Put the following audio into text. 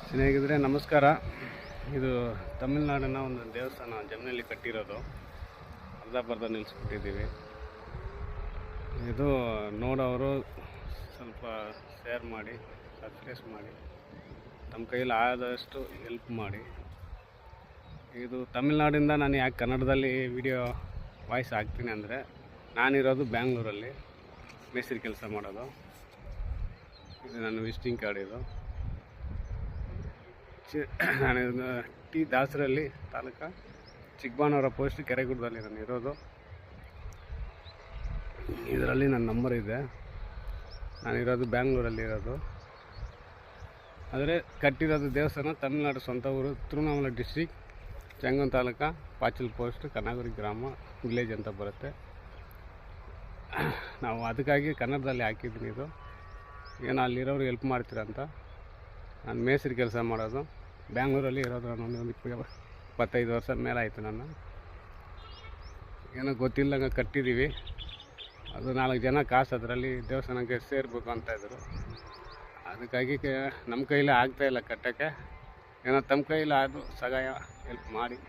ಸ್ನೇಹಿತರೆ ನಮಸ್ಕಾರ. ಇದು ತಮಿಳುನಾಡಿನ ಒಂದು ದೇವಸ್ಥಾನ ಜಮೀನಲ್ಲಿ ಕಟ್ಟಿರೋದು. ಅರ್ಧ ನಿಲ್ಲಿಸ್ಬಿಟ್ಟಿದ್ದೀವಿ. ಇದು ನೋಡೋರು ಸ್ವಲ್ಪ ಶೇರ್ ಮಾಡಿ, ಸಬ್ಸ್ಕ್ರೈಬ್ ಮಾಡಿ, ನಮ್ಮ ಕೈಯಲ್ಲಿ ಆದಷ್ಟು ಹೆಲ್ಪ್ ಮಾಡಿ. ಇದು ತಮಿಳ್ನಾಡಿಂದ ನಾನು ಯಾಕೆ ಕನ್ನಡದಲ್ಲಿ ವಿಡಿಯೋ ವಾಯ್ಸ್ ಹಾಕ್ತೀನಿ ಅಂದರೆ, ನಾನಿರೋದು ಬ್ಯಾಂಗ್ಳೂರಲ್ಲಿ ಮೇಸ್ತ್ರಿ ಕೆಲಸ ಮಾಡೋದು. ಇದು ನನ್ನ ವಿಸಿಟಿಂಗ್ ಕಾರ್ಡ್. ಇದು ನಾನು ಟಿ ದಾಸರಹಳ್ಳಿ ತಾಲೂಕು ಚಿಕ್ಕಬಾಣವರ ಪೋಸ್ಟ್ ಕೆರೆಗುಡ್ಡದಲ್ಲಿ ನಾನು ಇರೋದು. ಇದರಲ್ಲಿ ನನ್ನ ನಂಬರ್ ಇದೆ. ನಾನಿರೋದು ಬ್ಯಾಂಗ್ಳೂರಲ್ಲಿ ಇರೋದು. ಆದರೆ ಕಟ್ಟಿರೋದು ದೇವಸ್ಥಾನ ತಮಿಳ್ನಾಡು ಸ್ವಂತ ಊರು, ತಿರುವಣ್ಣಾಮಲೈ ಡಿಸ್ಟ್ರಿಕ್, ಚೆಂಗನ್ ತಾಲೂಕು, ಪಾಚಲ್ ಪೋಸ್ಟ್, ಕನಾಗುರಿ ಗ್ರಾಮ, ವಿಲೇಜ್ ಅಂತ ಬರುತ್ತೆ. ನಾವು ಅದಕ್ಕಾಗಿ ಕನ್ನಡದಲ್ಲಿ ಹಾಕಿದ್ದೀನಿ. ಇದು ಏನೋ ಅಲ್ಲಿರೋರು ಹೆಲ್ಪ್ ಮಾಡ್ತೀರಂತ. ನಾನು ಮೇಸ್ತ್ರಿ ಕೆಲಸ ಮಾಡೋದು, ಬ್ಯಾಂಗ್ಳೂರಲ್ಲಿ ಇರೋದು. ನಾನು ಒಂದು 25 ವರ್ಷ ಮೇಲೆ ಆಯಿತು. ನಾನು ಏನೋ ಗೊತ್ತಿಲ್ಲದಂಗೆ ಕಟ್ಟಿದ್ದೀವಿ. ಅದು 4 ಜನ ಕಾಸು ಅದರಲ್ಲಿ ದೇವಸ್ಥಾನಕ್ಕೆ ಸೇರಬೇಕು ಅಂತ ಇದ್ದರು. ಅದಕ್ಕಾಗಿ ನಮ್ಮ ಕೈಲೇ ಆಗ್ತಾಯಿಲ್ಲ ಕಟ್ಟೋಕ್ಕೆ. ಏನೋ ತಮ್ಮ ಕೈಲಿ ಆದರೂ ಸಹಾಯ ಹೆಲ್ಪ್ ಮಾಡಿ.